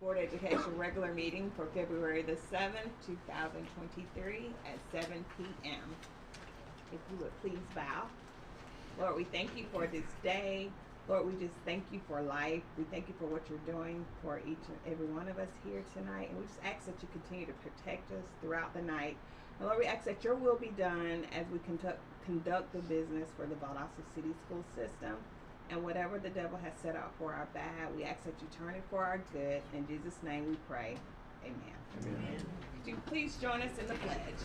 Board of Education regular meeting for February the 7th, 2023 at 7 p.m. If you would please bow. Lord, we thank you for this day. Lord, we just thank you for life. We thank you for what you're doing for each and every one of us here tonight. And we just ask that you continue to protect us throughout the night. And Lord, we ask that your will be done as we conduct the business for the Valdosta City School System. And whatever the devil has set out for our bad, we ask that you turn it for our good. In Jesus' name we pray. Amen. Amen. Could you please join us in the pledge?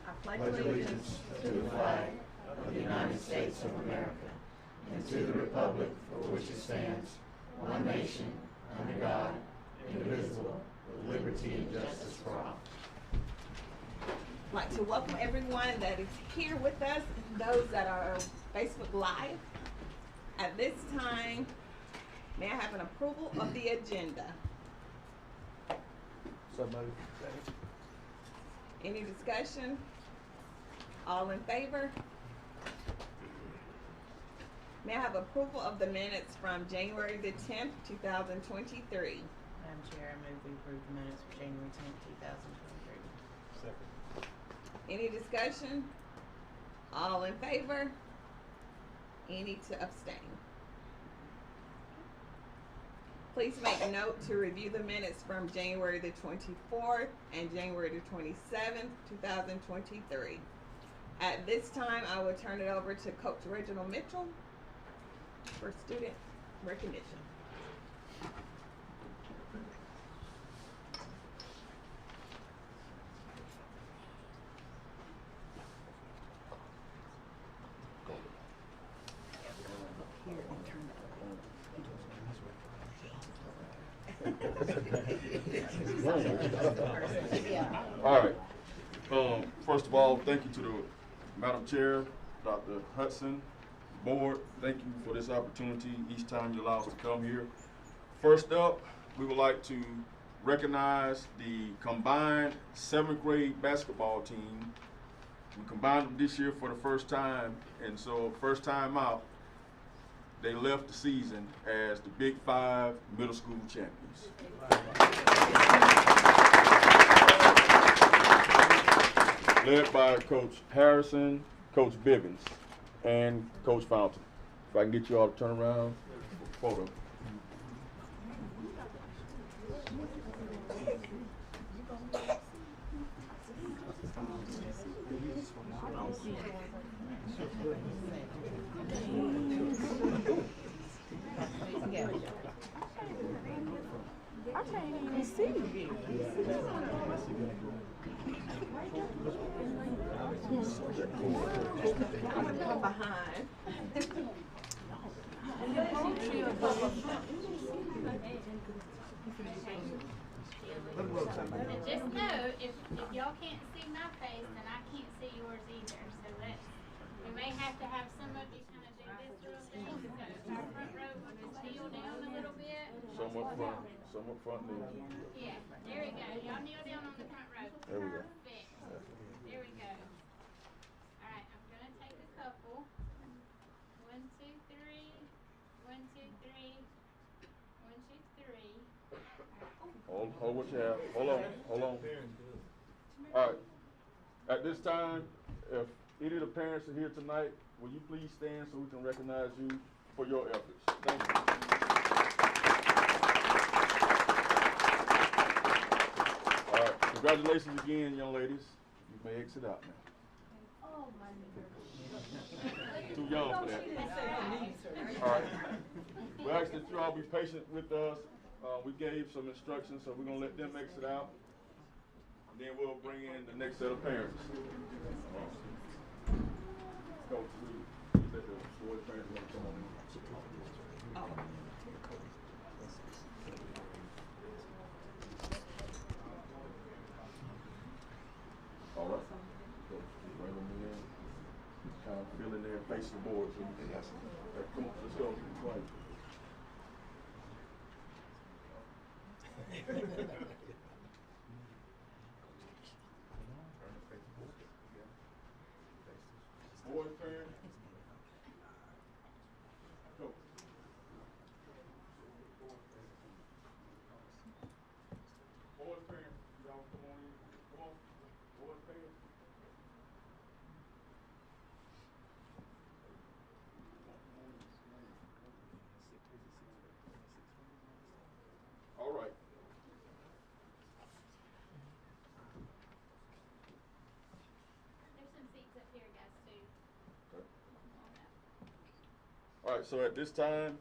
I pledge allegiance to the flag of the United States of America and to the republic for which it stands, one nation, under God, indivisible, with liberty and justice for all. I'd like to welcome everyone that is here with us and those that are on Facebook Live. At this time, may I have an approval of the agenda? So moved. Any discussion? All in favor? May I have approval of the minutes from January the 10th, 2023? Madam Chair, I move we approve the minutes for January 10th, 2023. Second. Any discussion? All in favor? Any to abstain? Please make note to review the minutes from January the 24th and January the 27th, 2023. At this time, I will turn it over to Coach Reginald Mitchell for student recognition. All right. First of all, thank you to the Madam Chair, Dr. Hudson, board. Thank you for this opportunity each time you allow us to come here. First up, we would like to recognize the combined 7th grade basketball team. We combined them this year for the first time, and so first time out, they left the season as the Big 5 middle school champions. Led by Coach Harrison, Coach Bivens, and Coach Fountain. If I can get you all to turn around, photo. I can't even see you. I'm gonna come behind. Just know, if y'all can't see my face, then I can't see yours either. So we may have to have some of you kind of do this real thing. So our front row will kneel down a little bit. Some up front there. Yeah, there we go. Y'all kneel down on the front row. There we go. Perfect. There we go. All right, I'm gonna take a couple. 1, 2, 3. 1, 2, 3. 1, 2, 3. Hold what you have. Hold on. All right. At this time, if any of the parents are here tonight, will you please stand so we can recognize you for your efforts? Thank you. All right. Congratulations again, young ladies. You may exit out now. Oh, my Too young for that. All right. We ask that you all be patient with us. We gave some instructions, so we're going to let them exit out. And then we'll bring in the next set of parents. Coach, we let the boys' parents come on in. All right. So bring them in. Kind of feel in there, face the board. So you can come on, let's go. Right. Boys' parents. Go. All right, so at this time,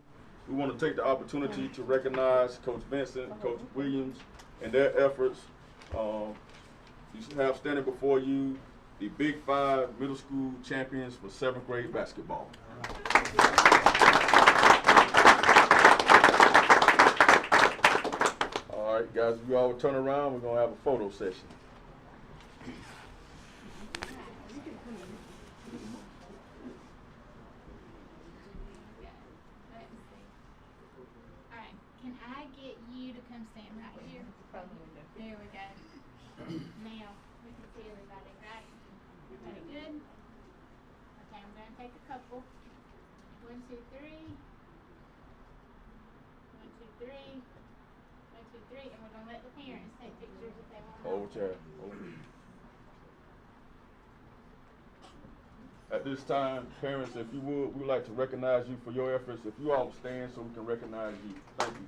we want to take the opportunity to recognize Coach Vincent, Coach Williams, and their efforts. You have standing before you the Big 5 middle school champions for 7th grade basketball. All right, guys, if you all would turn around, we're going to have a photo session. Alright, can I get you to come stand right here? There we go. Now, we can see everybody, right? Everybody good? Okay, I'm gonna take a couple. 1, 2, 3. 1, 2, 3. 1, 2, 3, and we're gonna let the parents take pictures if they want. Hold chair. At this time, parents, if you would, we'd like to recognize you for your efforts. If you all stand so we can recognize you. Thank you.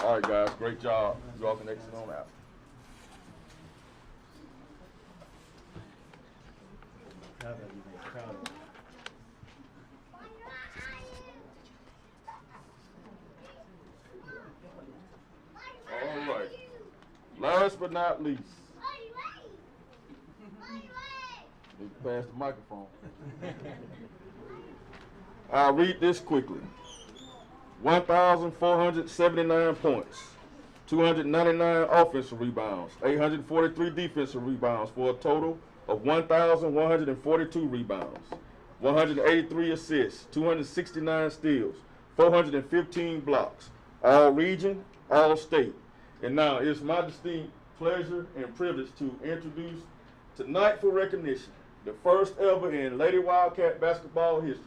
All right, guys, great job. You all can exit on out. All right. Last but not least, need to pass the microphone. I'll read this quickly. 1,479 points, 299 offensive rebounds, 843 defensive rebounds for a total of 1,142 rebounds, 183 assists, 269 steals, 415 blocks, all region, all state. And now it's my distinct pleasure and privilege to introduce tonight for recognition the first ever in Lady Wildcat basketball history,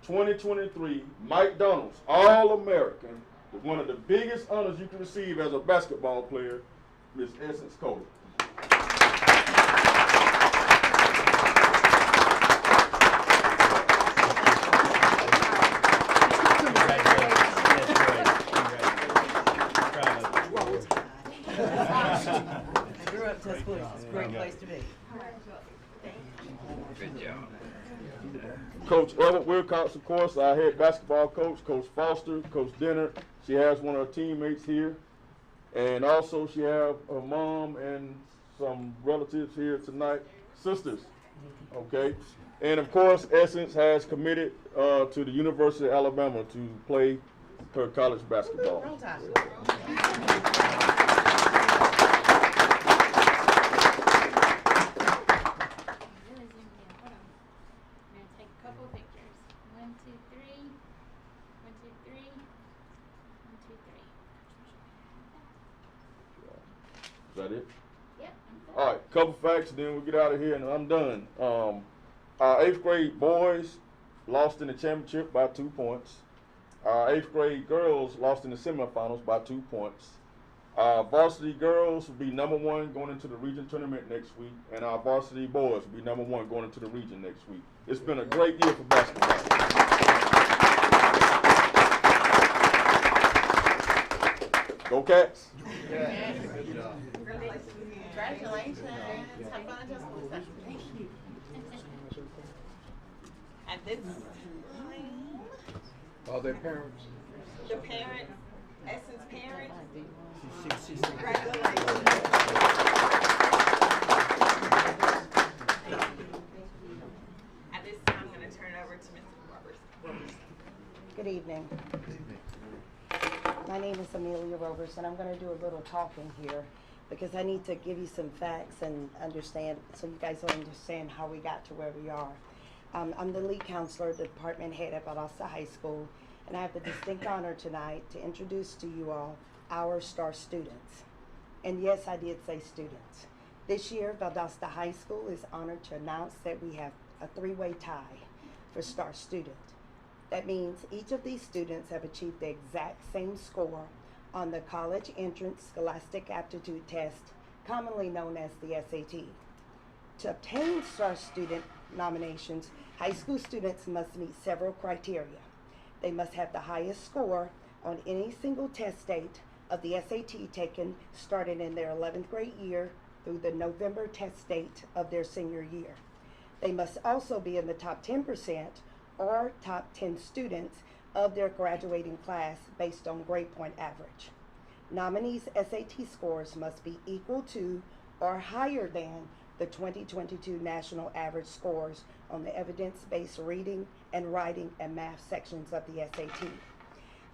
2023 Mike Donald's All-American, one of the biggest honors you can receive as a basketball player, Miss Essence Cole. Grew up Tuscaloosa. It's a great place to be. Good job. Coach Everett Wilcox, of course, our head basketball coach, Coach Foster, Coach Denner. She has one of her teammates here. And also she has her mom and some relatives here tonight, sisters, okay? And of course, Essence has committed to the University of Alabama to play her college basketball. Roll Tide. Really zoomed in. Hold on. We're gonna take a couple pictures. 1, 2, 3. 1, 2, 3. 1, 2, 3. Is that it? Yep. All right, couple facts, then we'll get out of here and I'm done. Our 8th grade boys lost in the championship by 2 points. Our 8th grade girls lost in the semifinals by 2 points. Our varsity girls will be #1 going into the region tournament next week, and our varsity boys will be #1 going into the region next week. It's been a great year for basketball. Go Cats! Yeah. Good job. Congratulations. Have fun in Tuscaloosa. Thank you. At this time, All their parents. the parents, Essence parents, She congratulations. At this time, I'm going to turn it over to Mrs. Roberts. Good evening. My name is Amelia Roberts, and I'm going to do a little talking here because I need to give you some facts and understand, so you guys will understand how we got to where we are. I'm the lead counselor, the department head at Valdosta High School, and I have the distinct honor tonight to introduce to you all our star students. And yes, I did say students. This year, Valdosta High School is honored to announce that we have a 3-way tie for star student. That means each of these students have achieved the exact same score on the College Entrance Scholastic Aptitude Test, commonly known as the SAT. To obtain star student nominations, high school students must meet several criteria. They must have the highest score on any single test date of the SAT taken starting in their 11th grade year through the November test date of their senior year. They must also be in the top 10% or top 10 students of their graduating class based on grade point average. Nominees' SAT scores must be equal to or higher than the 2022 national average scores on the evidence-based reading and writing and math sections of the SAT.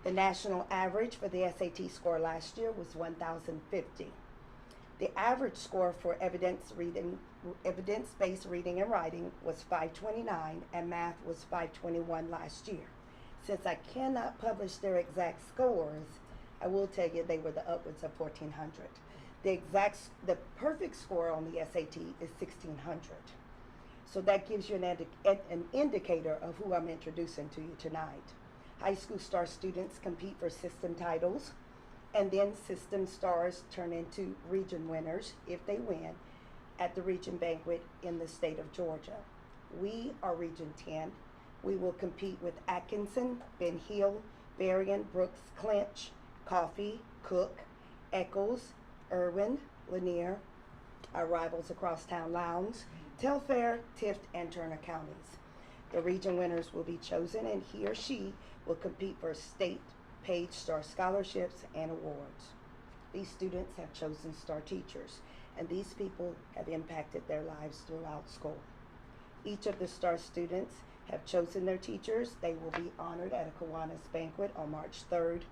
The national average for the SAT score last year was 1,050. The average score for evidence-based reading and writing was 529, and math was 521 last year. Since I cannot publish their exact scores, I will tell you they were the upwards of 1,400. The perfect score on the SAT is 1,600. So that gives you an indicator of who I'm introducing to you tonight. High school star students compete for system titles, and then system stars turn into region winners if they win at the region banquet in the state of Georgia. We are Region 10. We will compete with Atkinson, Ben Hill, Berrien, Brooks, Clinch, Coffee, Cook, Eccles, Irwin, Lanier, our rivals across town Lowndes, Telfair, Tift, and Turner counties. The region winners will be chosen, and he or she will compete for state paid star scholarships and awards. These students have chosen star teachers, and these people have impacted their lives throughout school. Each of the star students have chosen their teachers. They will be honored at a Kiwanis banquet on March 3rd,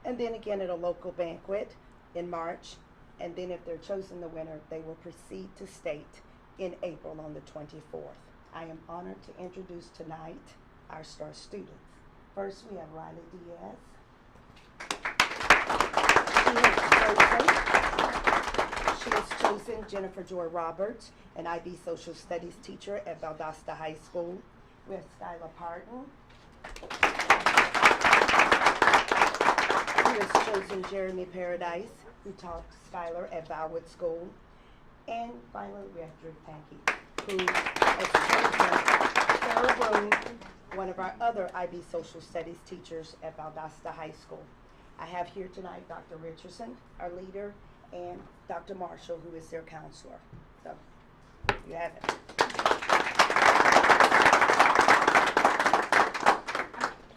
and then again at a local banquet in March, and then if they're chosen the winner, they will proceed to state in April on the 24th. I am honored to introduce tonight our star students. First, we have Riley Diaz. She has chosen Jennifer Joy Roberts, an IB Social Studies teacher at Valdosta High School. We have Skylar Parton, who has chosen Jeremy Paradise, who taught Skylar at Valwood School. And finally, we have Drew Pankey, who has chosen Sarah Bloom, one of our other IB Social Studies teachers at Valdosta High School. I have here tonight Dr. Richardson, our leader, and Dr. Marshall, who is their counselor. So, you have it. Can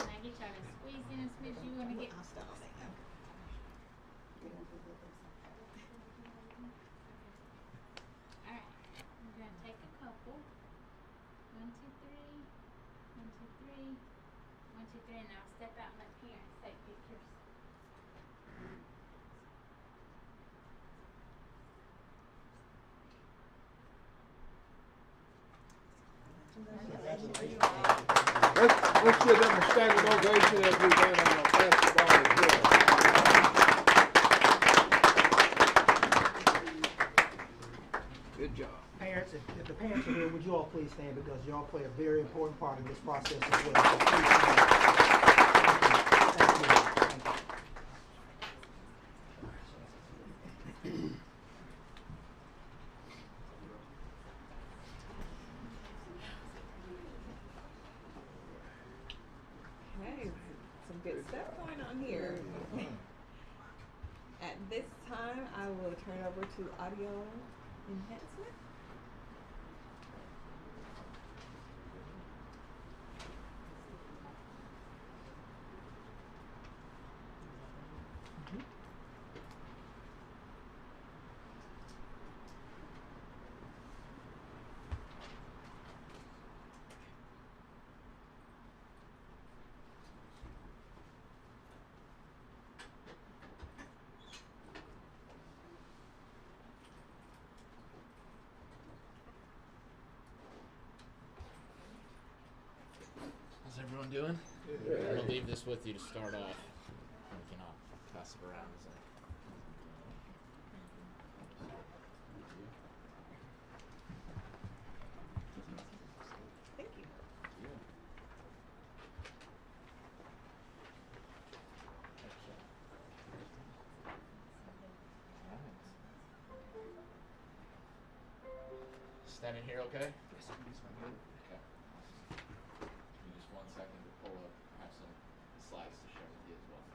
I get y'all to squeeze in as much as you want to get? I'll start on that. Alright, we're gonna take a couple. 1, 2, 3. 1, 2, 3. 1, 2, 3, and now step out and let parents take pictures. Let's give them a standing ovation as we ran on our basketball as well. Good job. Parents, if the parents are here, would you all please stand, because y'all play a very important part in this process as well. So please stand. Thank you. Thank you. Okay, some good stuff going on here. At this time, I will turn over to audio enhancement. How's everyone doing? I'm gonna leave this with you to start off. We can all pass it around. Thank you. Standing here, okay? Yes, sir. Okay. Give me just 1 second to pull up. I have some slides to share with you as well.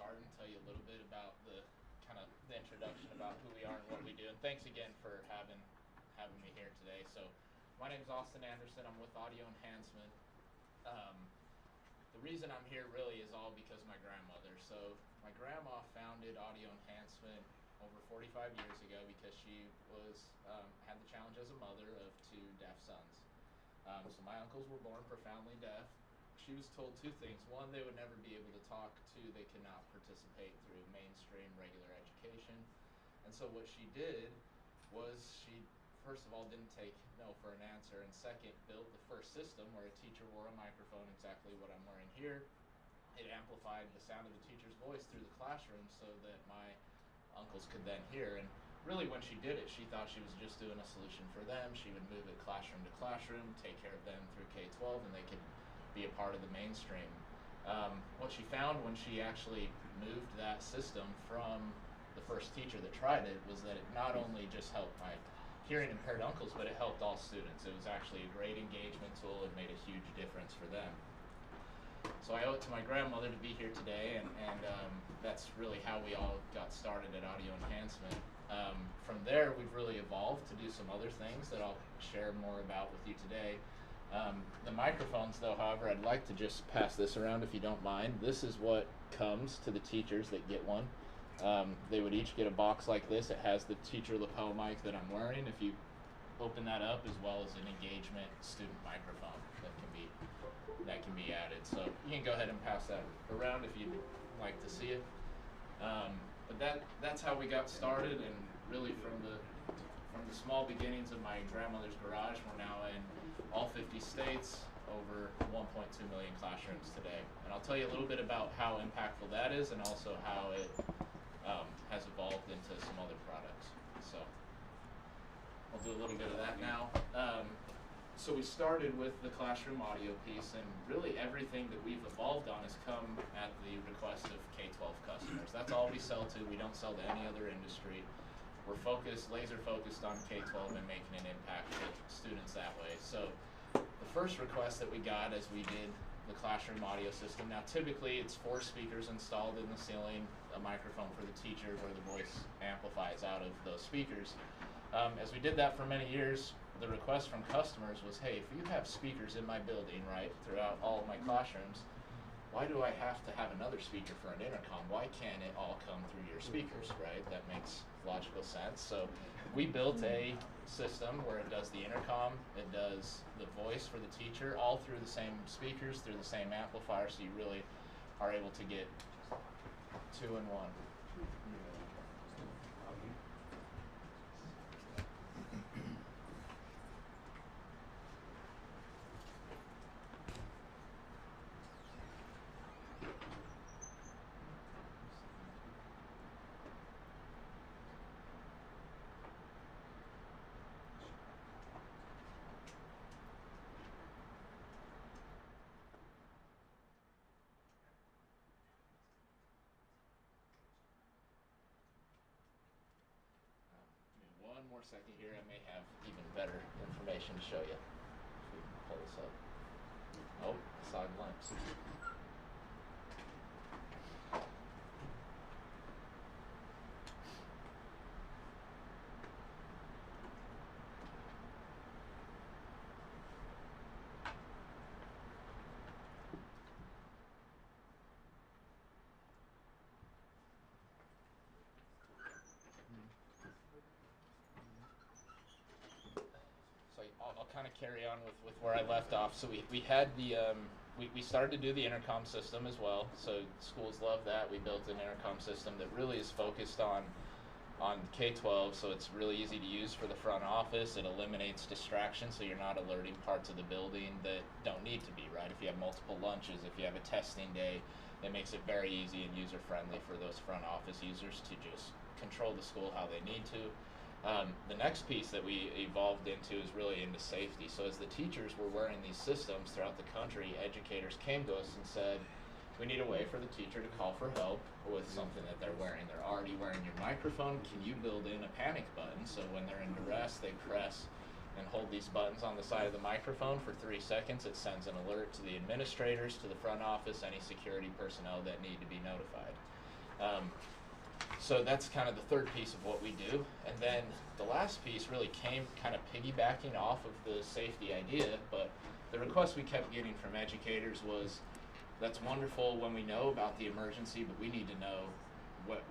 start and tell you a little bit about the introduction about who we are and what we do. And thanks again for having me here today. So my name is Austin Anderson. I'm with Audio Enhancement. The reason I'm here really is all because of my grandmother. So my grandma founded Audio Enhancement over 45 years ago because she was had the challenge as a mother of 2 deaf sons. So my uncles were born profoundly deaf. She was told 2 things. One, they would never be able to talk. 2, they could not participate through mainstream regular education. And so what she did was she, first of all, didn't take no for an answer, and second, built the first system where a teacher wore a microphone, exactly what I'm wearing here. It amplified the sound of the teacher's voice through the classroom so that my uncles could then hear. And really when she did it, she thought she was just doing a solution for them. She would move it classroom to classroom, take care of them through K-12, and they could be a part of the mainstream. What she found when she actually moved that system from the first teacher that tried it was that it not only just helped my hearing impaired uncles, but it helped all students. It was actually a great engagement tool. It made a huge difference for them. So I owe it to my grandmother to be here today, and that's really how we all got started at Audio Enhancement. From there, we've really evolved to do some other things that I'll share more about with you today. The microphones, though, however, I'd like to just pass this around if you don't mind. This is what comes to the teachers that get one. They would each get a box like this. It has the teacher lapel mic that I'm wearing. If you open that up, as well as an engagement student microphone that can be added. So you can go ahead and pass that around if you'd like to see it. But that's how we got started, and really from the small beginnings of my grandmother's garage, we're now in all 50 states, over 1.2 million classrooms today. And I'll tell you a little bit about how impactful that is, and also how it has evolved into some other products. So I'll do a little bit of that now. So we started with the classroom audio piece, and really everything that we've evolved on has come at the request of K-12 customers. That's all we sell to. We don't sell to any other industry. We're laser focused on K-12 and making an impact with students that way. So the first request that we got as we did the classroom audio system, now typically it's 4 speakers installed in the ceiling, a microphone for the teacher where the voice amplifies out of those speakers. As we did that for many years, the request from customers was, hey, if you have speakers in my building, right, throughout all of my classrooms, why do I have to have another speaker for an intercom? Why can't it all come through your speakers, right? That makes logical sense. So we built a system where it does the intercom, it does the voice for the teacher, all through the same speakers, through the same amplifier, so you really are able to get 2 in 1. One more second here, I may have even better information to show you. If we can pull this up. Oh, I saw a glimpse. So I'll kind of carry on with where I left off. So we had the we started to do the intercom system as well. So schools love that. We built an intercom system that really is focused on K-12, so it's really easy to use for the front office. It eliminates distractions, so you're not alerting parts of the building that don't need to be, right? If you have multiple lunches, if you have a testing day, it makes it very easy and user-friendly for those front office users to just control the school how they need to. The next piece that we evolved into is really into safety. So as the teachers were wearing these systems throughout the country, educators came to us and said, we need a way for the teacher to call for help with something that they're wearing. They're already wearing your microphone. Can you build in a panic button so when they're in duress, they press and hold these buttons on the side of the microphone for 3 seconds. It sends an alert to the administrators, to the front office, any security personnel that need to be notified. So that's kind of the third piece of what we do. And then the last piece really came kind of piggybacking off of the safety idea, but the request we kept getting from educators was, that's wonderful when we know about the emergency, but we need to know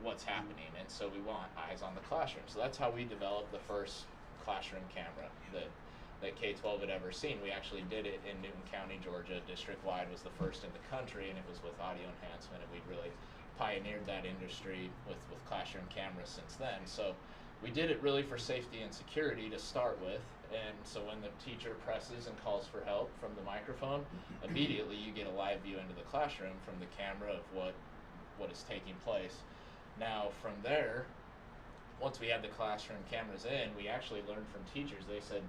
what's happening. And so we want eyes on the classroom. So that's how we developed the first classroom camera that K-12 had ever seen. We actually did it in Newton County, Georgia, district-wide, was the first in the country, and it was with audio enhancement, and we'd really pioneered that industry with classroom cameras since then. So we did it really for safety and security to start with, and so when the teacher presses and calls for help from the microphone, immediately you get a live view into the classroom from the camera of what is taking place. Now from there, once we had the classroom cameras in, we actually learned from teachers. They said,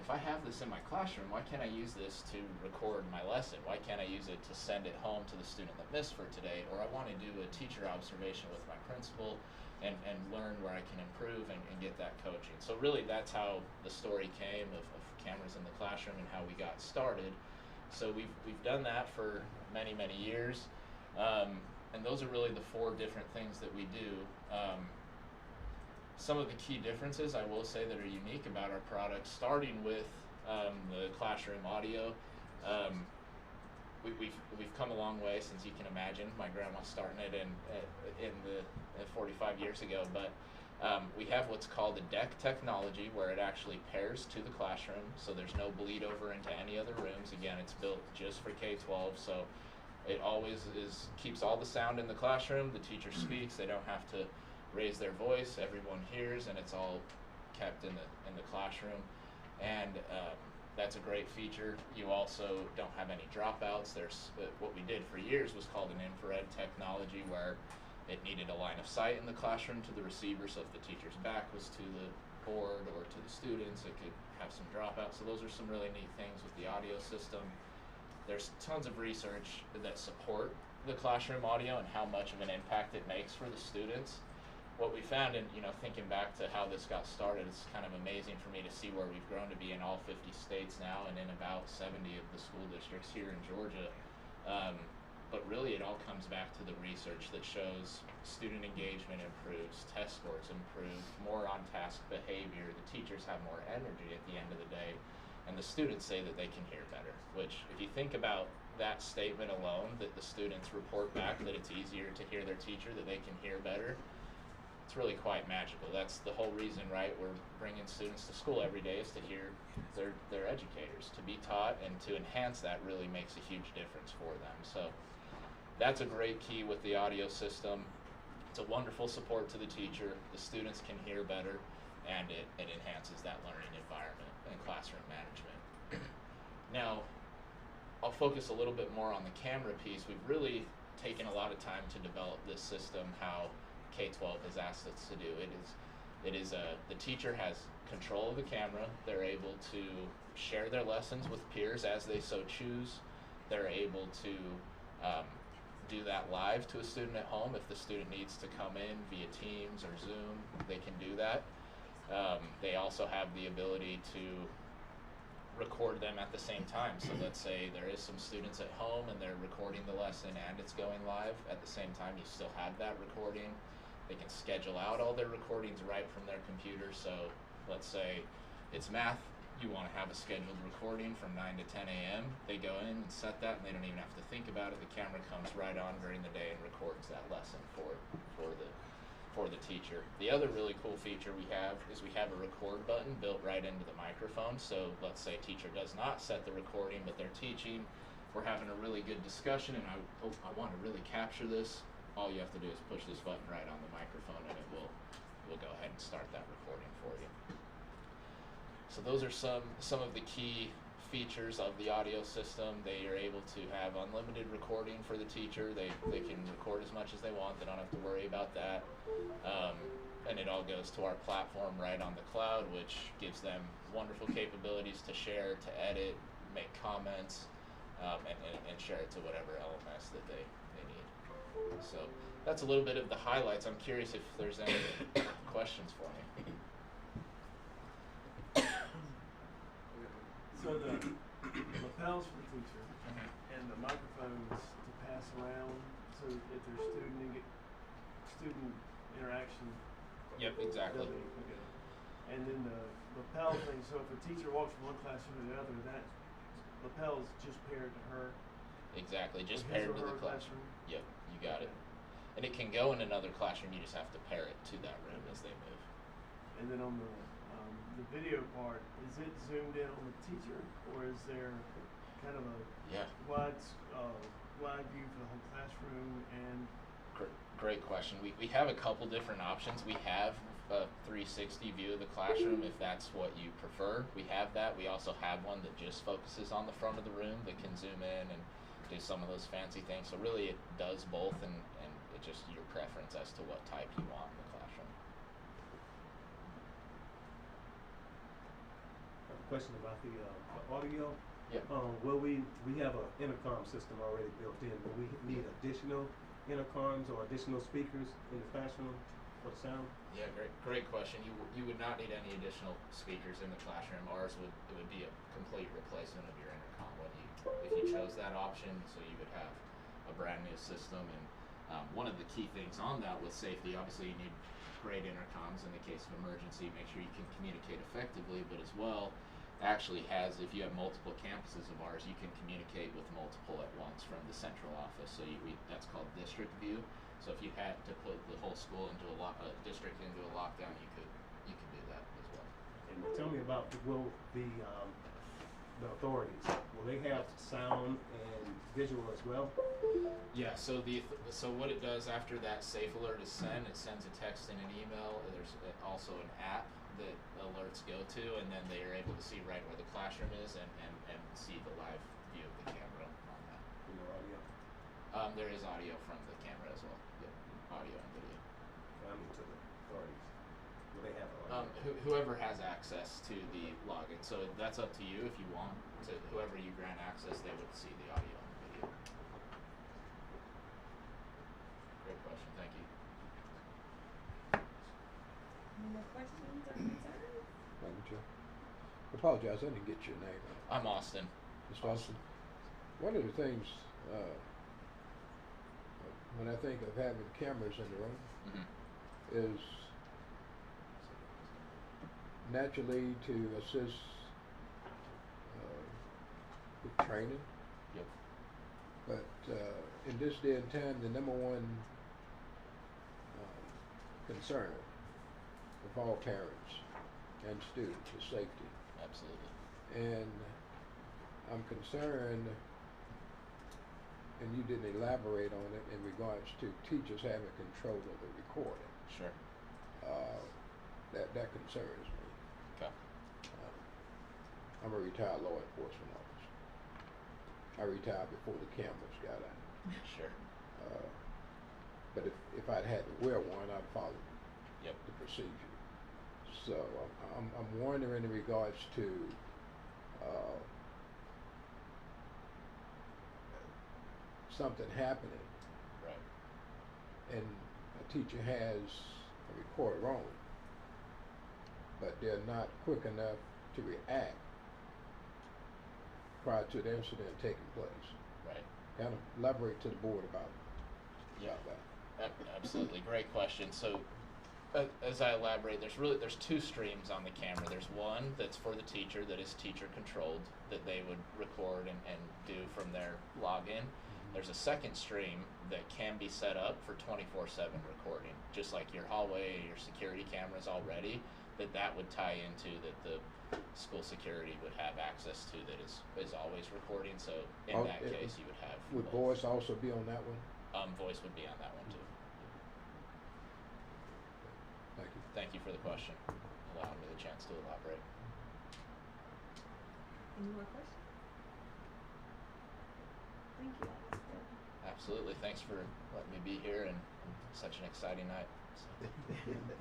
if I have this in my classroom, why can't I use this to record my lesson? Why can't I use it to send it home to the student that missed for today? Or I want to do a teacher observation with my principal and learn where I can improve and get that coaching. So really that's how the story came of cameras in the classroom and how we got started. So we've done that for many, many years. And those are really the four different things that we do. Some of the key differences I will say that are unique about our product, starting with the classroom audio. We've come a long way, since you can imagine. My grandma starting it in the 45 years ago, but we have what's called a deck technology, where it actually pairs to the classroom, so there's no bleed over into any other rooms. Again, it's built just for K-12, so it always keeps all the sound in the classroom. The teacher speaks; they don't have to raise their voice, everyone hears, and it's all kept in the classroom. And that's a great feature. You also don't have any dropouts. There's what we did for years was called an infrared technology, where it needed a line of sight in the classroom to the receiver, so if the teacher's back was to the board or to the students, it could have some dropouts. So those are some really neat things with the audio system. There's tons of research that support the classroom audio and how much of an impact it makes for the students. What we found, and thinking back to how this got started, it's kind of amazing for me to see where we've grown to be in all 50 states now, and in about 70 of the school districts here in Georgia. But really it all comes back to the research that shows student engagement improves, test scores improve, more on-task behavior, the teachers have more energy at the end of the day, and the students say that they can hear better, which if you think about that statement alone, that the students report back that it's easier to hear their teacher, that they can hear better, it's really quite magical. That's the whole reason, right? We're bringing students to school every day is to hear their educators, to be taught, and to enhance that really makes a huge difference for them. So that's a great key with the audio system. It's a wonderful support to the teacher. The students can hear better, and it enhances that learning environment and classroom management. Now, I'll focus a little bit more on the camera piece. We've really taken a lot of time to develop this system, how K-12 has asked us to do. The teacher has control of the camera. They're able to share their lessons with peers as they so choose. They're able to do that live to a student at home. If the student needs to come in via Teams or Zoom, they can do that. They also have the ability to record them at the same time. So let's say there is some students at home and they're recording the lesson and it's going live at the same time, you still have that recording. They can schedule out all their recordings right from their computer. So let's say it's math, you want to have a scheduled recording from 9 to 10 a.m. They go in and set that, and they don't even have to think about it. The camera comes right on during the day and records that lesson for the teacher. The other really cool feature we have is we have a record button built right into the microphone. So let's say a teacher does not set the recording, but they're teaching, we're having a really good discussion, and I want to really capture this. All you have to do is push this button right on the microphone, and it will go ahead and start that recording for you. So those are some of the key features of the audio system. They are able to have unlimited recording for the teacher. They can record as much as they want. They don't have to worry about that. And it all goes to our platform right on the cloud, which gives them wonderful capabilities to share, to edit, make comments, and share it to whatever LMS that they need. So that's a little bit of the highlights. I'm curious if there's any questions for me. So the lapels for the teacher and the microphones to pass around, so if there's student student interaction. Yep, exactly. Building, okay. And then the lapel thing, so if a teacher walks from one classroom to the other, that lapel's just paired to her. Exactly, just or his paired or to the her classroom. Yep, you got it. And it can go in another classroom, you just have to pair it to that room as they move. And then on the video part, is it zoomed in on the teacher, or is there kind of a wide view for the whole classroom? And Great question. We have a couple different options. We have a 360 view of the classroom if that's what you prefer. We have that. We also have one that just focuses on the front of the room that can zoom in and do some of those fancy things. So really it does both, and it's just your preference as to what type you want in the classroom. Question about the audio. Yeah. Well, we have an intercom system already built in, but we need additional intercoms or additional speakers in the classroom for the sound. Yeah, great question. You would not need any additional speakers in the classroom. Ours would be a complete replacement of your intercom if you chose that option. So you would have a brand new system. And one of the key things on that with safety, obviously you need great intercoms in the case of emergency. Make sure you can communicate effectively, but as well, actually has, if you have multiple campuses of ours, you can communicate with multiple at once from the central office. So that's called district view. So if you had to put the whole school into a district into a lockdown, you could do that as well. And tell me about the authorities. Will they have sound and visual as well? Yeah. So so what it does after that safe alert is sent, it sends a text and an email. There's also an app that alerts go to, and then they are able to see right where the classroom is and see the live view of the camera on that. Audio. There is audio from the camera as well. Yep. Audio and video. I mean, to the authorities. Will they have audio? Whoever has access to the login. So that's up to you if you want. To whoever you grant access, they would see the audio and the video. Great question. Thank you. Any more questions or concerns? Madam Chair. Apologize, I didn't get your name. I'm Austin. Mr. Austin. One of the things, when I think of having cameras in the room, is naturally to assist with training. Yep. But in this day and time, the number one concern of all parents and students is safety. Absolutely. And I'm concerned, and you didn't elaborate on it, in regards to teachers having control of the recording. Sure. That concerns me. Okay. I'm a retired law enforcement officer. I retired before the cameras got out. Sure. But if I'd had to wear one, I'd follow Yep. the procedure. So I'm wondering in regards to something happening, Right. and a teacher has a recorder on, but they're not quick enough to react prior to the incident taking place. Right. Kind of elaborate to the board about Yeah. that. Absolutely. Great question. So as I elaborate, there's two streams on the camera. There's one that's for the teacher, that is teacher controlled, that they would record and do from their login. There's a second stream that can be set up for 24/7 recording, just like your hallway, your security cameras already, that would tie into, that the school security would have access to, that is always recording. So in that case, you would have Would both. voice also be on that one? Voice would be on that one too. Thank you. Thank you for the question, allowing me the chance to elaborate. Any more questions? Thank you, Austin. Absolutely. Thanks for letting me be here, and such an exciting night. So,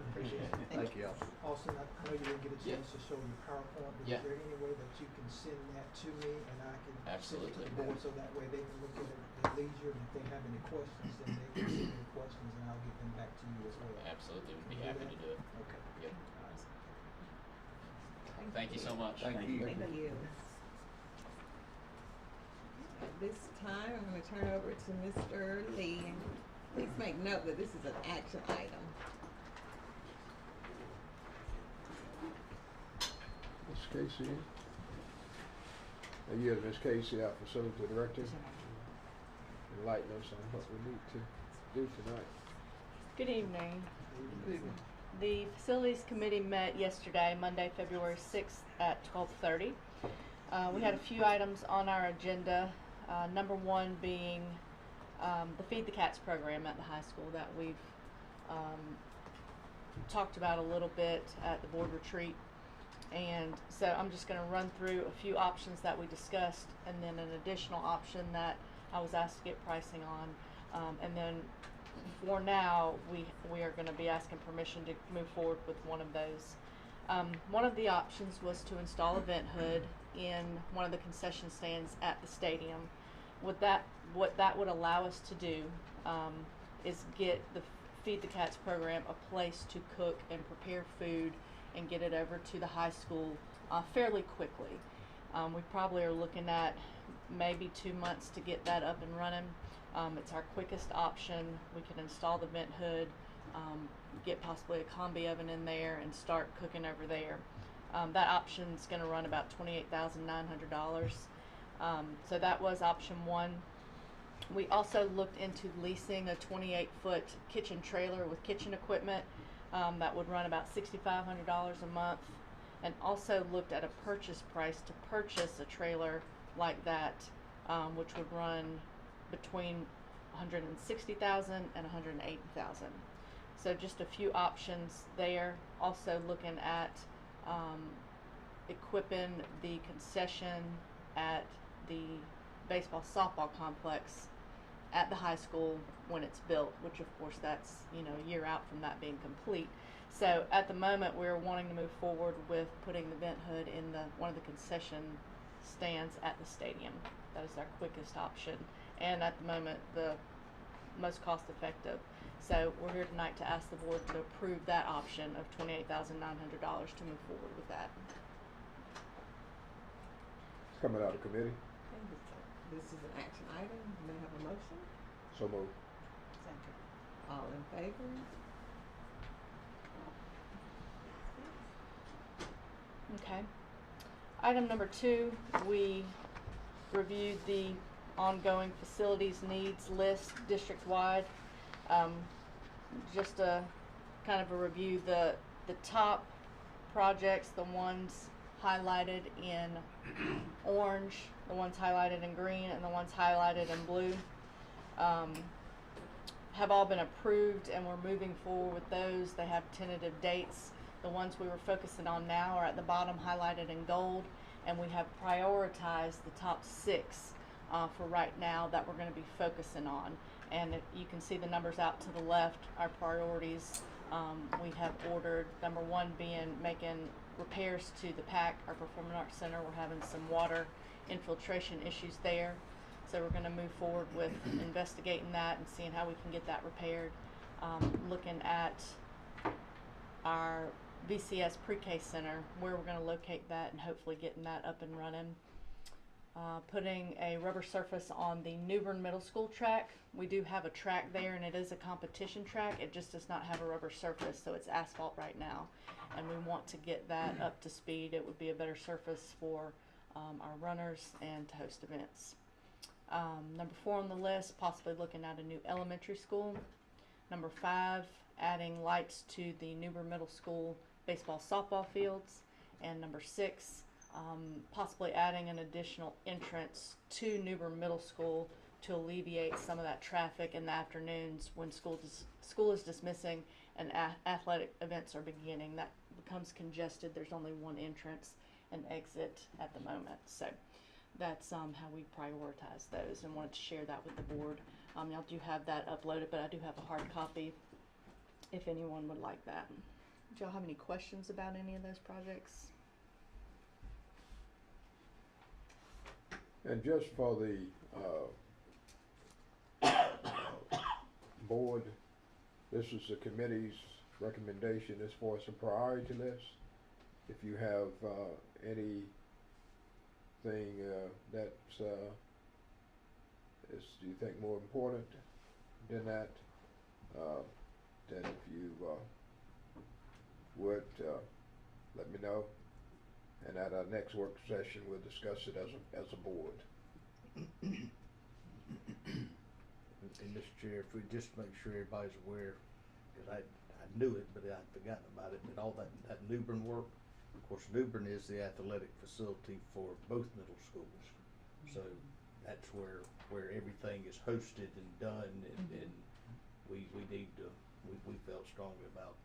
appreciate it. Thank you. Austin, I know you didn't get a Yeah. chance to show your PowerPoint, but Yeah. is there any way that you can send that to me and I can send it to Absolutely. the board so that way they can look at it at leisure, and if they have any questions, then they can send me questions and I'll get them back to you as well. Absolutely. Would be Can you happy that? to do it. Okay. Yep. Thank you so much. Thank you. Thank you. At this time, I'm going to turn over to Mr. Lee. Please make note that this is an action item. Ms. Casey. Yes, Ms. Casey, our facility director. Enlighten us on what we need to do tonight. Good evening. The Facilities Committee met yesterday, Monday, February 6th at 12:30. We had a few items on our agenda. Number one being the Feed the Cats program at the high school that we've talked about a little bit at the board retreat. And so I'm just going to run through a few options that we discussed, and then an additional option that I was asked to get pricing on. And then for now, we are going to be asking permission to move forward with one of those. One of the options was to install a vent hood in one of the concession stands at the stadium. What that would allow us to do is get the Feed the Cats program a place to cook and prepare food and get it over to the high school fairly quickly. We probably are looking at maybe 2 months to get that up and running. It's our quickest option. We can install the vent hood, get possibly a combi oven in there, and start cooking over there. That option is going to run about $28,900. So that was option one. We also looked into leasing a 28-foot kitchen trailer with kitchen equipment. That would run about $6,500 a month, and also looked at a purchase price to purchase a trailer like that, which would run between $160,000 and $180,000. So just a few options there. Also looking at equipping the concession at the baseball softball complex at the high school when it's built, which of course that's a year out from that being complete. So at the moment we're wanting to move forward with putting the vent hood in one of the concession stands at the stadium. That is our quickest option, and at the moment the most cost effective. So we're here tonight to ask the board to approve that option of $28,900 to move forward with that. It's coming out of committee. This is an action item. May I have a motion? So moved. Second. All in favor? Okay. Item number 2, we reviewed the ongoing facilities needs list district-wide. Just a kind of a review, the top projects, the ones highlighted in orange, the ones highlighted in green, and the ones highlighted in blue, have all been approved, and we're moving forward with those. They have tentative dates. The ones we were focusing on now are at the bottom highlighted in gold, and we have prioritized the top 6 for right now that we're going to be focusing on. And if you can see the numbers out to the left, our priorities, we have ordered, number 1 being making repairs to the PAC, our Performing Arts Center. We're having some water infiltration issues there. So we're going to move forward with investigating that and seeing how we can get that repaired. Looking at our VCS Pre-K Center, where we're going to locate that and hopefully getting that up and running. Putting a rubber surface on the Newbern Middle School track. We do have a track there, and it is a competition track. It just does not have a rubber surface, so it's asphalt right now. And we want to get that up to speed. It would be a better surface for our runners and to host events. Number 4 on the list, possibly looking at a new elementary school. Number 5, adding lights to the Newbern Middle School baseball softball fields. And number 6, possibly adding an additional entrance to Newbern Middle School to alleviate some of that traffic in the afternoons when school is dismissing and athletic events are beginning. That becomes congested. There's only one entrance and exit at the moment. So that's how we prioritize those, and wanted to share that with the board. Y'all do have that uploaded, but I do have a hard copy if anyone would like that. Do y'all have any questions about any of those projects? And just for the board, this is the committee's recommendation as far as a priority list. If you have anything that's do you think more important than that, then if you would let me know, and at our next work session we'll discuss it as a board. And Mr. Chair, if we just make sure everybody's aware, because I knew it, but I'd forgotten about it, but all that New Bern work, of course, New Bern is the athletic facility for both middle schools. So that's where everything is hosted and done, and we need to, we felt strongly about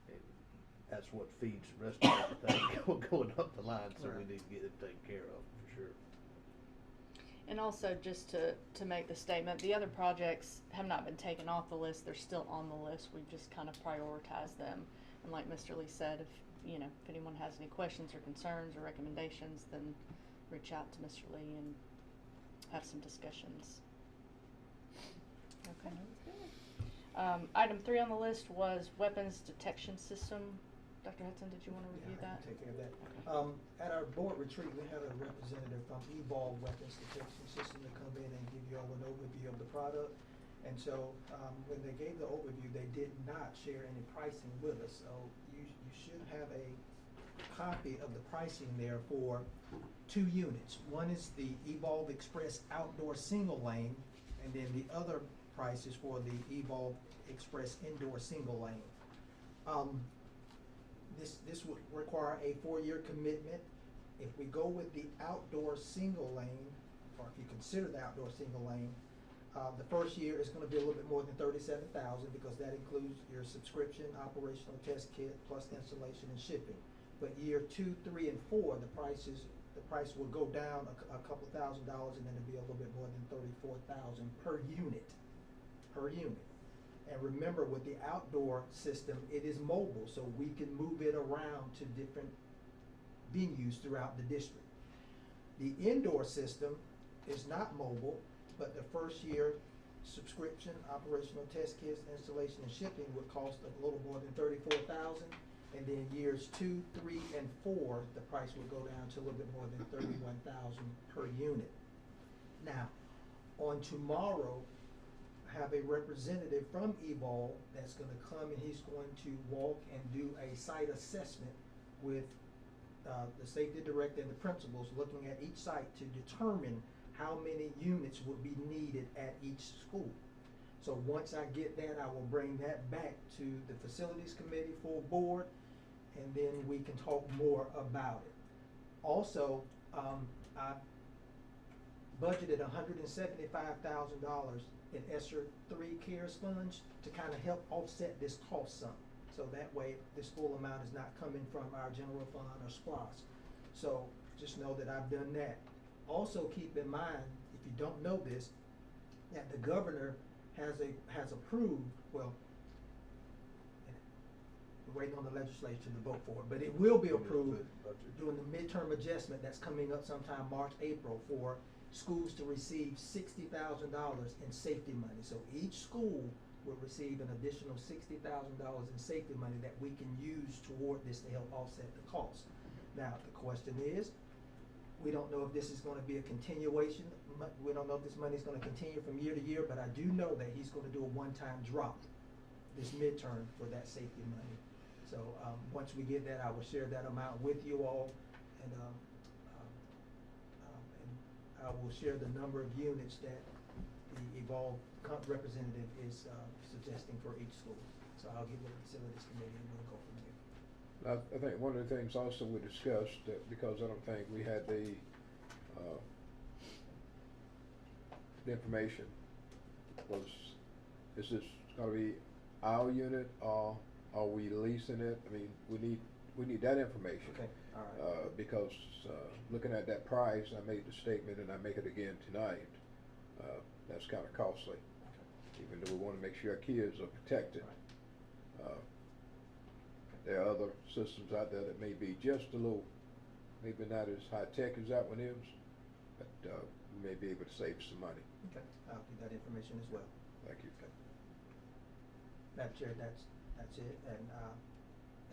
it. That's what feeds the rest of everything going up the line, so we need to get it taken care of, for sure. And also, just to make the statement, the other projects have not been taken off the list. They're still on the list. We've just kind of prioritized them. And like Mr. Lee said, if anyone has any questions or concerns or recommendations, then reach out to Mr. Lee and have some discussions. Okay. Item 3 on the list was weapons detection system. Dr. Hudson, did you want to review that? I can take care of that. At our board retreat, we had a representative from Evolve Weapons Detection System to come in and give you all an overview of the product. And so when they gave the overview, they did not share any pricing with us. So you should have a copy of the pricing there for 2 units. One is the Evolve Express Outdoor Single Lane, and then the other price is for the Evolve Express Indoor Single Lane. This would require a 4-year commitment. If we go with the outdoor single lane, or if you consider the outdoor single lane, the first year is going to be a little bit more than $37,000 because that includes your subscription, operational test kit, plus installation and shipping. But year 2, 3, and 4, the price will go down a couple $1,000, and then it'll be a little bit more than $34,000 per unit. Per unit. And remember, with the outdoor system, it is mobile, so we can move it around to different venues throughout the district. The indoor system is not mobile, but the first year subscription, operational test kits, installation, and shipping would cost a little more than $34,000. And then years 2, 3, and 4, the price would go down to a little bit more than $31,000 per unit. Now, on tomorrow, have a representative from Evolve that's going to come, and he's going to walk and do a site assessment with the safety director and the principals, looking at each site to determine how many units would be needed at each school. So once I get that, I will bring that back to the facilities committee for board, and then we can talk more about it. Also, I budgeted $175,000 in ESSER 3 CARES funds to kind of help offset this cost sum. So that way, this full amount is not coming from our general fund or SPLOS. So just know that I've done that. Also keep in mind, if you don't know this, that the governor has approved, well, we're waiting on the legislature to vote for it, but it will be approved during the midterm adjustment that's coming up sometime March, April, for schools to receive $60,000 in safety money. So each school will receive an additional $60,000 in safety money that we can use toward this to help offset the cost. Now, the question is, we don't know if this is going to be a continuation. We don't know if this money is going to continue from year to year, but I do know that he's going to do a one-time drop this midterm for that safety money. So once we get that, I will share that amount with you all, and I will share the number of units that the Evolve representative is suggesting for each school. So I'll get with the facilities committee and we'll go from there. I think one of the things also we discussed, that because I don't think we had the information, was, is this going to be our unit, or are we leasing it? I mean, we need that information. Okay, all right. Because looking at that price, I made the statement and I make it again tonight, that's kind of costly. Okay. Even though we want to make sure our kids are protected. Right. There are other systems out there that may be just a little, maybe not as high tech as that one is, but we may be able to save some money. Okay, I'll get that information as well. Thank you. Okay. Madam Chair, that's it, and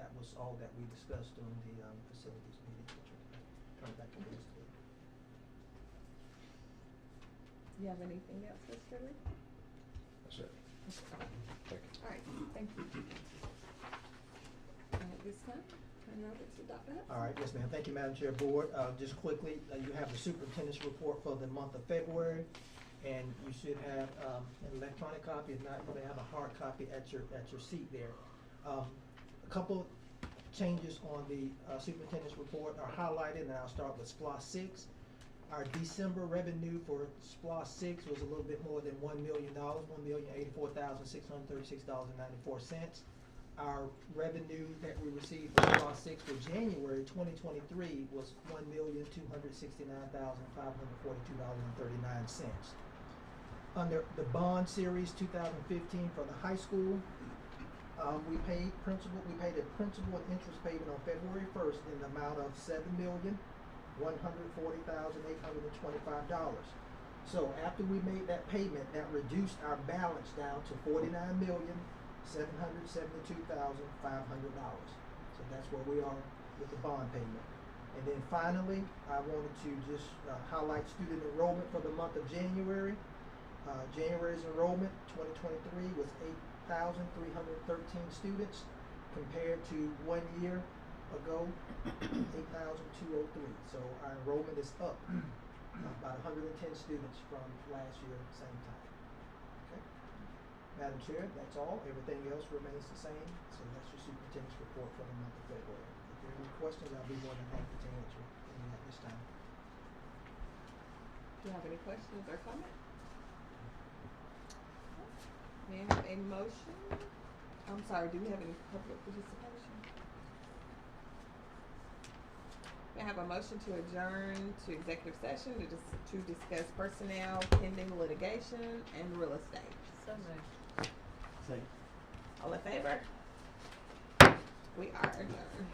that was all that we discussed during the facilities meeting. Turn it back to Ms. Lee. You have anything else, Mr. Lee? That's it. Thank you. All right, thank you. And at this time, turn it over to Dr. Hudson. All right, yes, ma'am. Thank you, Madam Chair, Board. Just quickly, you have the superintendent's report for the month of February, and you should have an electronic copy. If not, you may have a hard copy at your seat there. A couple changes on the superintendent's report are highlighted, and I'll start with SPLOS 6. Our December revenue for SPLOS 6 was a little bit more than $1 million, $1,084,636.94. Our revenue that we received for SPLOS 6 for January 2023 was $1,269,542.39. Under the bond series 2015 for the high school, we paid a principal and interest payment on February 1st in the amount of $7,140,825. So after we made that payment, that reduced our balance down to $49,772,500. So that's where we are with the bond payment. And then finally, I wanted to just highlight student enrollment for the month of January. January's enrollment 2023 was 8,313 students compared to 1 year ago 8,203. So our enrollment is up about 110 students from last year same time. Okay. Madam Chair, that's all. Everything else remains the same. So that's your superintendent's report for the month of February. If there are any questions, I'll be more than happy to answer any at this time. Do you have any questions or comments? May I have a motion? I'm sorry, do we have any public participation? May I have a motion to adjourn to executive session to discuss personnel, pending litigation, and real estate? So moved. Second. All in favor? We are adjourned.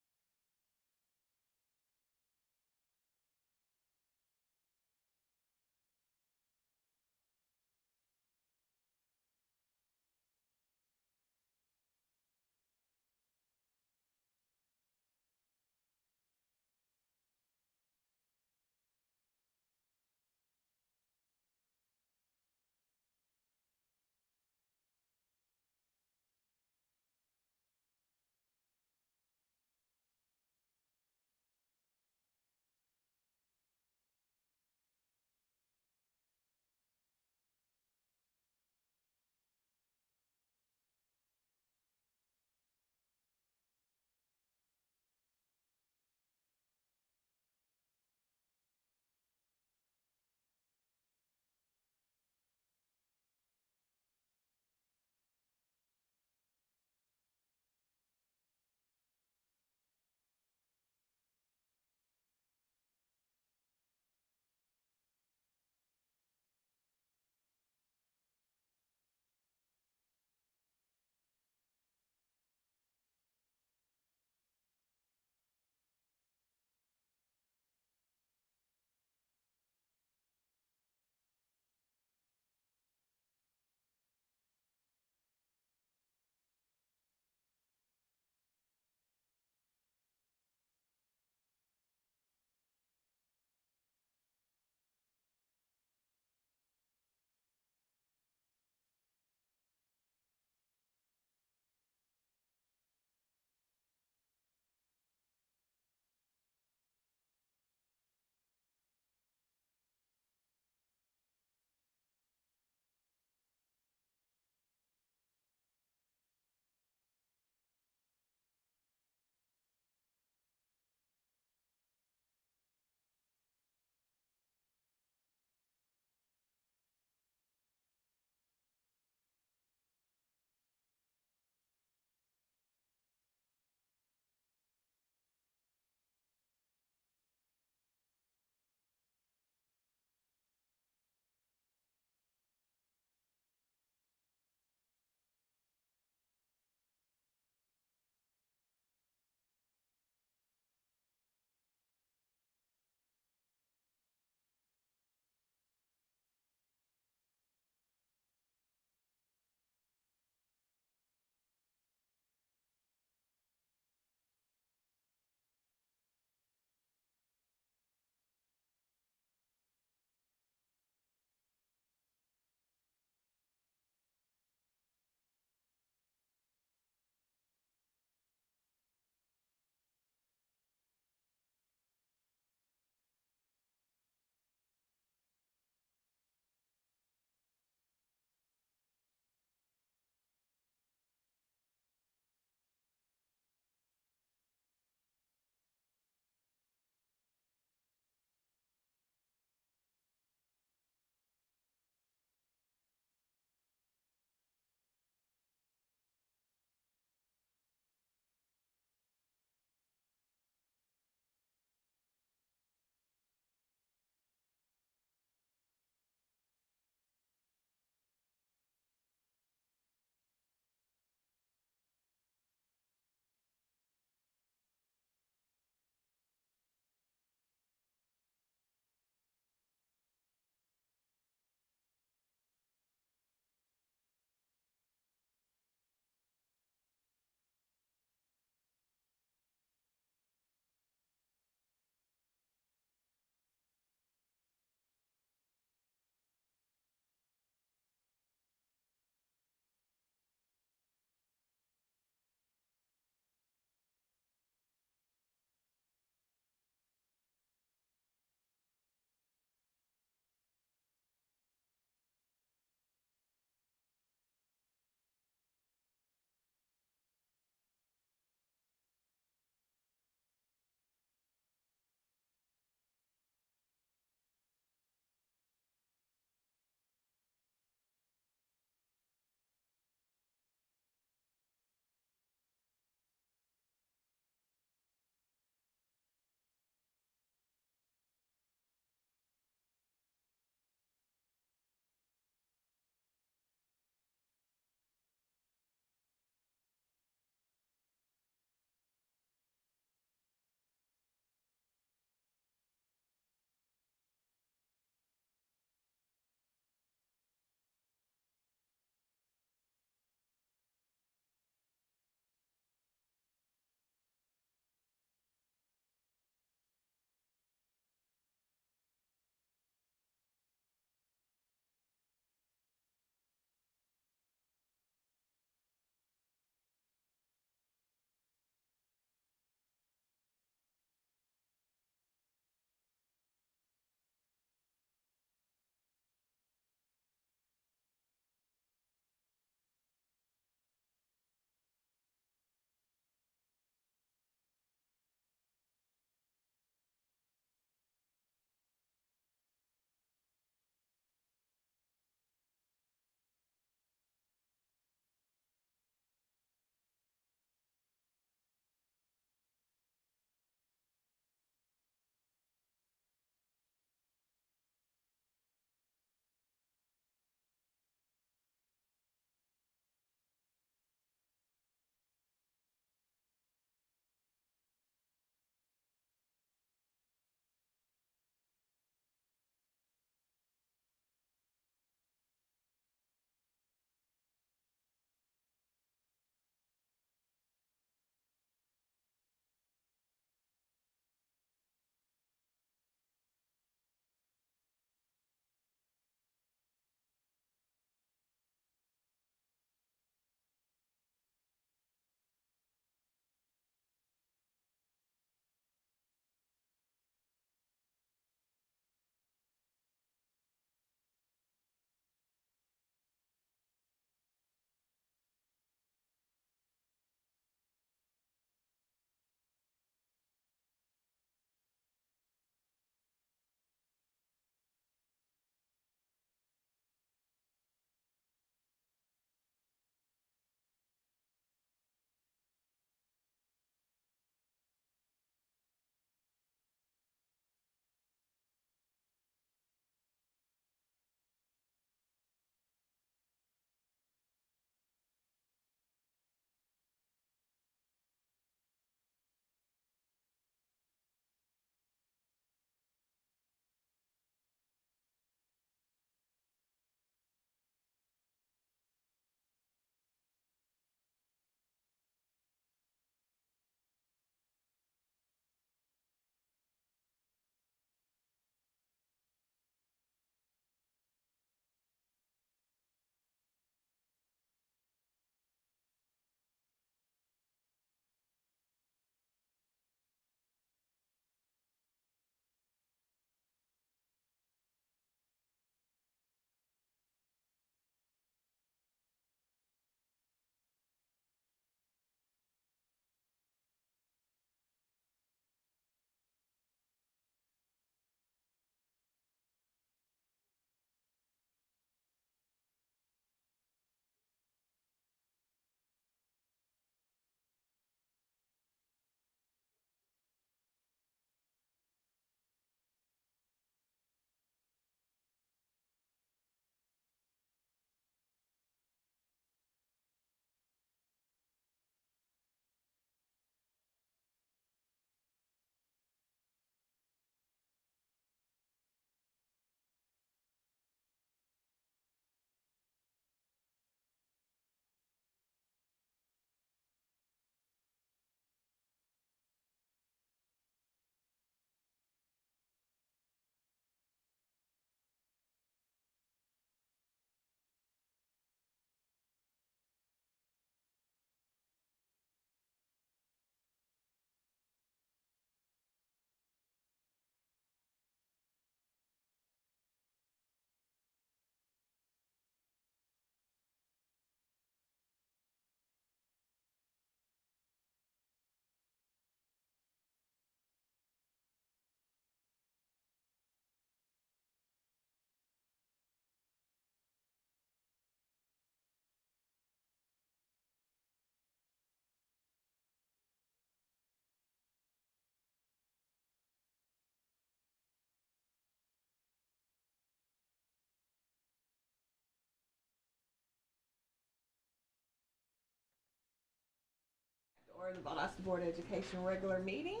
for the Valdosta Board of Education regular meeting.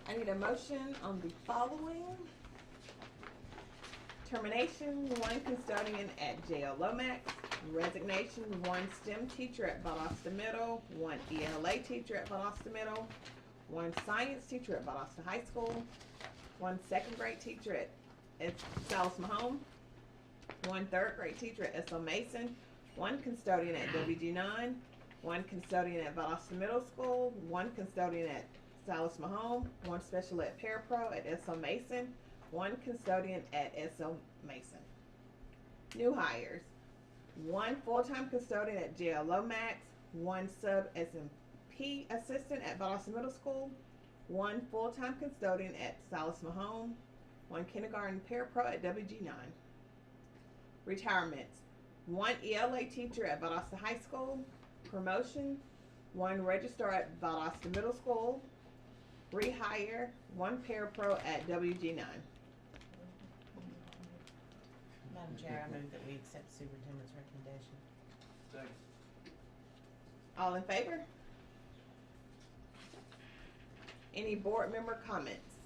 I need a motion on the following. Termination, 1 custodian at JL Lomax. Resignation, 1 STEM teacher at Valdosta Middle, 1 ELA teacher at Valdosta Middle, 1 science teacher at Valdosta High School, 1 second grade teacher at Salis Mahone, 1 third grade teacher at SL Mason, 1 custodian at WG9, 1 custodian at Valdosta Middle School, 1 custodian at Salis Mahone, 1 special ed parapro at SL Mason, 1 custodian at SL Mason. New hires: 1 full-time custodian at JL Lomax, 1 sub SMP assistant at Valdosta Middle School, 1 full-time custodian at Salis Mahone, 1 kindergarten parapro at WG9. Retirements: 1 ELA teacher at Valdosta High School. Promotion: 1 registrar at Valdosta Middle School. Rehire: 1 parapro at WG9. Madam Chair, I move that we accept the superintendent's recommendation. Second. All in favor? Any board member comments?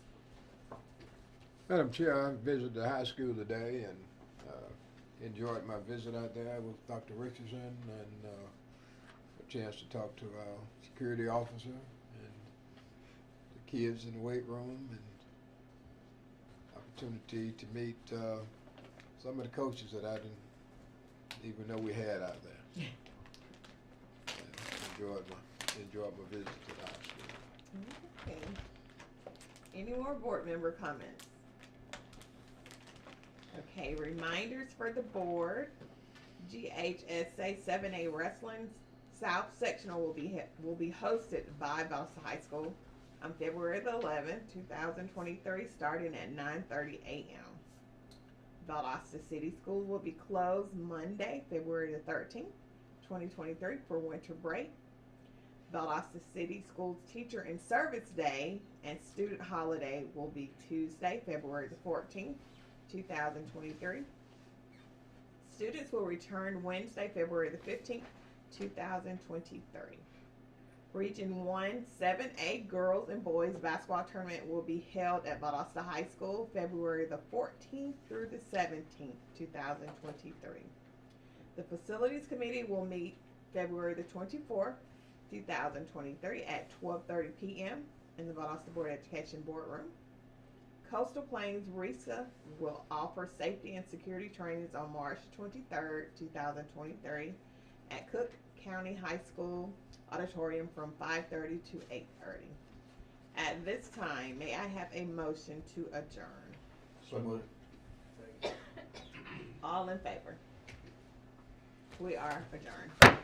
Madam Chair, I visited the high school today and enjoyed my visit out there with Dr. Richardson and a chance to talk to our security officer and the kids in the weight room, and opportunity to meet some of the coaches that I didn't even know we had out there. Enjoyed my visit to the high school. Okay. Any more board member comments? Okay, reminders for the board. GHSA 7A Wrestling South Sectional will be hosted by Valdosta High School on February the 11th, 2023, starting at 9:30 a.m. Valdosta City Schools will be closed Monday, February the 13th, 2023 for winter break. Valdosta City Schools Teacher and Service Day and Student Holiday will be Tuesday, February the 14th, 2023. Students will return Wednesday, February the 15th, 2023. Region 1 7A Girls and Boys Basketball Tournament will be held at Valdosta High School February the 14th through the 17th, 2023. The Facilities Committee will meet February the 24th, 2023 at 12:30 p.m. in the Valdosta Board of Education boardroom. Coastal Plains RESA will offer safety and security trainings on March 23rd, 2023 at Cook County High School auditorium from 5:30 to 8:30. At this time, may I have a motion to adjourn? So moved. All in favor? We are adjourned.